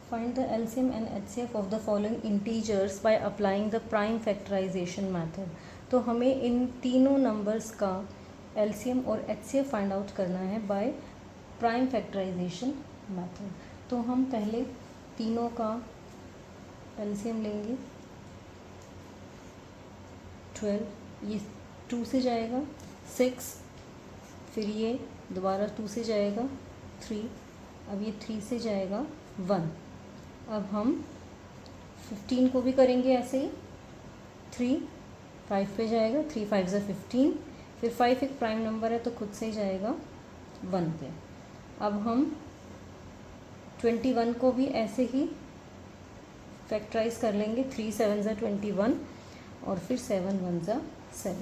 Find the LCM and HCF of the following integers by applying the prime factorization method. तो हमें इन तीनों numbers का LCM और HCF find out करना है बाय प्राइम फैक्टराइजेशन मेथड. तो हम पहले तीनों का LCM लेंगे. 12 ये 2 से जाएगा, 6 फिर ये दोबारा 2 से जाएगा 3, अब ये 3 से जाएगा 1. अब हम 15 को भी करेंगे ऐसे ही. 3 5 पे जाएगा, 3 5 ज़ा 15, फिर 5 एक प्राइम नंबर है तो खुद से ही जाएगा 1 पे. अब हम 21 को भी ऐसे ही फैक्टराइज कर लेंगे. 3 7 ज़ा 21 और फिर 7 1 ज़ा 7.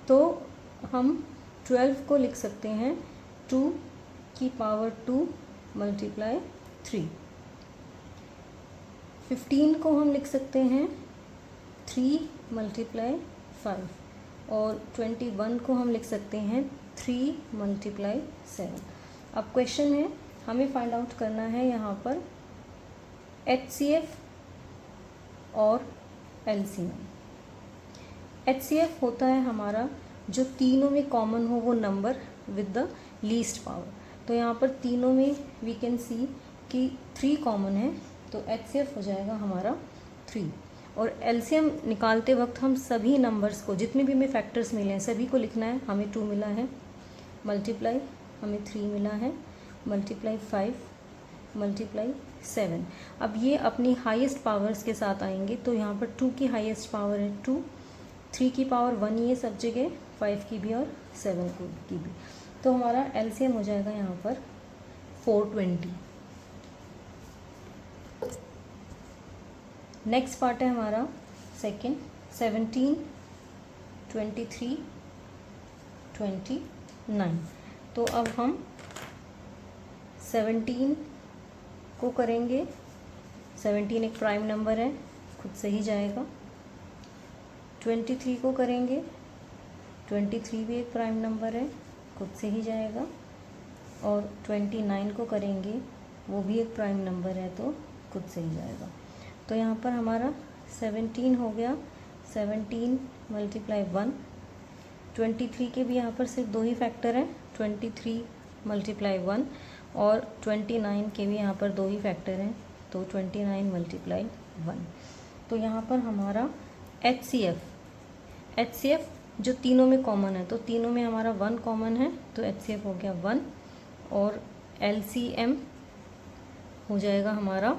तो हम 12 को लिख सकते हैं 2 की पावर 2 मल्टीप्लाई 3. 15 को हम लिख सकते हैं 3 मल्टीप्लाई 5 और 21 को हम लिख सकते हैं 3 मल्टीप्लाई 7. अब क्वेश्चन है, हमें फाइंड आउट करना है यहाँ पर HCF और LCM. HCF होता है हमारा जो तीनों में कॉमन हो वो number with the least power. तो यहाँ पर तीनों में वी कैन सी कि 3 कॉमन है, तो HCF हो जाएगा हमारा 3. और LCM निकालते वक्त हम सभी नंबर्स को, जितने भी हमें फैक्टर्स मिले हैं सभी को लिखना है. हमें 2 मिला है, मल्टीप्लाई हमें 3 मिला है, मल्टीप्लाई 5 मल्टीप्लाई 7. अब ये अपनी हाईएस्ट पावर्स के साथ आएंगे. तो यहाँ पर 2 की हाईएस्ट पावर है 2, 3 की पावर 1 ही है सब जगह, 5 की भी और 7 की भी. तो हमारा LCM हो जाएगा यहाँ पर 420. नेक्स्ट पार्ट है हमारा सेकेंड. 17 23 29. तो अब हम 17 को करेंगे. 17 एक प्राइम नंबर है, खुद से ही जाएगा. 23 को करेंगे, 23 भी एक प्राइम नंबर है, खुद से ही जाएगा. और 29 को करेंगे, वो भी एक प्राइम नंबर है तो खुद से ही जाएगा. तो यहाँ पर हमारा 17 हो गया, 17 मल्टीप्लाई 1. 23 के भी यहाँ पर सिर्फ 2 ही फैक्टर हैं, 23 मल्टीप्लाई 1, और 29 के भी यहाँ पर 2 ही फैक्टर हैं, तो 29 मल्टीप्लाई 1. तो यहाँ पर हमारा HCF जो तीनों में कॉमन है, तो तीनों में हमारा 1 कॉमन है, तो HCF हो गया 1. और LCM हो जाएगा हमारा,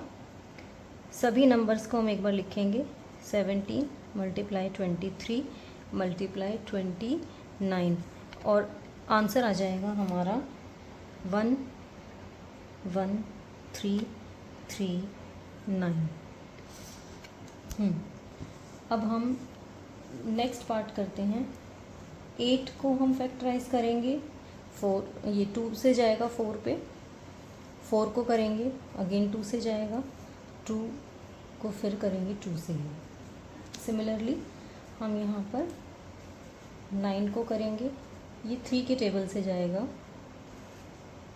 सभी नंबर्स को हम एक बार लिखेंगे, 17 मल्टीप्लाई 23 मल्टीप्लाई 29, और आंसर आ जाएगा हमारा 1 1 3 3 9. अब हम नेक्स्ट पार्ट करते हैं. 8 को हम फैक्टराइज करेंगे. 4 ये 2 से जाएगा 4 पे, 4 को करेंगे अगेन 2 से जाएगा, 2 को फिर करेंगे 2 से ही. सिमिलरली हम यहाँ पर 9 को करेंगे, ये 3 के टेबल से जाएगा,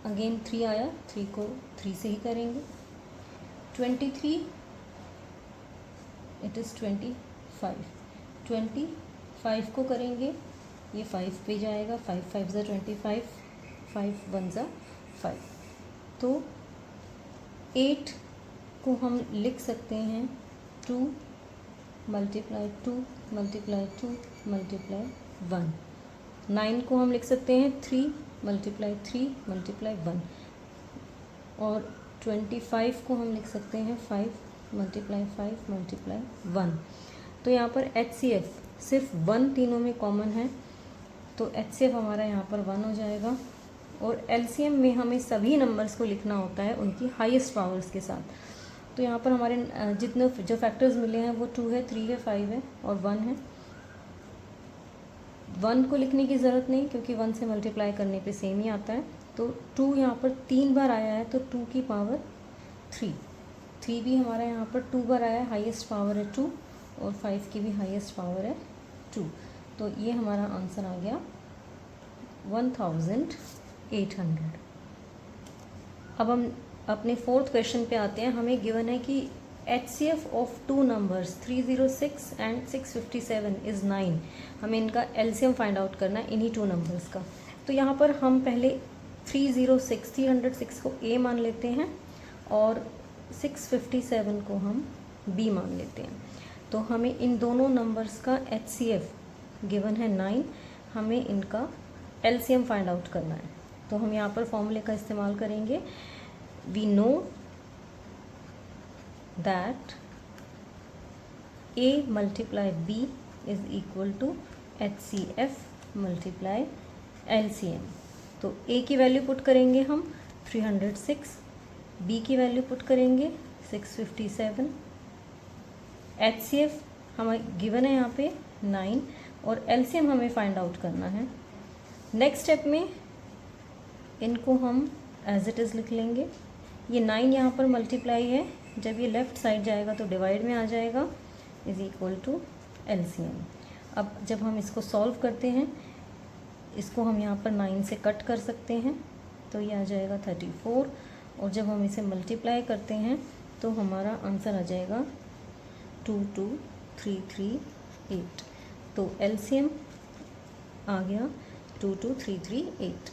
अगेन 3 आया, 3 को 3 से ही करेंगे. 23 इट इज़ 25 को करेंगे, ये 5 पे जाएगा, 5 5 ज़ा 25, 5 1 ज़ा 5. तो 8 को हम लिख सकते हैं 2 मल्टीप्लाई 2 मल्टीप्लाई 2 मल्टीप्लाई 1. 9 को हम लिख सकते हैं 3 मल्टीप्लाई 3 मल्टीप्लाई 1. और 25 को हम लिख सकते हैं 5 मल्टीप्लाई 5 मल्टीप्लाई 1. तो यहाँ पर HCF सिर्फ 1 तीनों में कॉमन है, तो HCF हमारा यहाँ पर 1 हो जाएगा. और LCM में हमें सभी नंबर्स को लिखना होता है उनकी हाईएस्ट पावर्स के साथ. तो यहाँ पर हमारे जितने जो फैक्टर्स मिले हैं वो 2 है, 3 है, 5 है और 1 है. 1 को लिखने की ज़रूरत नहीं क्योंकि 1 से मल्टीप्लाई करने पे सेम ही आता है. तो 2 यहाँ पर 3 बार आया है, तो 2 की पावर 3. 3 भी हमारा यहाँ पर 2 बार आया है, हाईएस्ट पावर है 2, और 5 की भी हाईएस्ट पावर है 2. तो ये हमारा आंसर आ गया 1800. अब हम अपने फोर्थ क्वेश्चन पे आते हैं। हमें गिवन है कि HCF of two numbers 306 and 657 is 9। हमें इनका LCM फाइंड आउट करना है इन्हीं टू नंबर्स का। तो यहाँ पर हम पहले 306 को A मान लेते हैं और 657 को हम B मान लेते हैं। तो हमें इन दोनों नंबर्स का HCF गिवन है 9, हमें इनका LCM फाइंड आउट करना है। तो हम यहाँ पर फॉर्मूले का इस्तेमाल करेंगे। We know that A multiply B is equal to HCF multiply LCM। तो A की वैल्यू पुट करेंगे हम 306, B की वैल्यू पुट करेंगे 657, HCF हमें गिवन है यहाँ पे 9 और LCM हमें फाइंड आउट करना है। नेक्स्ट स्टेप में इनको हम एज इट इज़ लिख लेंगे। ये 9 यहाँ पर मल्टीप्लाई है, जब ये लेफ़्ट साइड जाएगा तो डिवाइड में आ जाएगा, इज़ इक्वल टू LCM। अब जब हम इसको सॉल्व करते हैं, इसको हम यहाँ पर 9 से कट कर सकते हैं तो ये आ जाएगा 34, और जब हम इसे मल्टीप्लाई करते हैं तो हमारा आंसर आ जाएगा 22338। तो LCM आ गया 22338।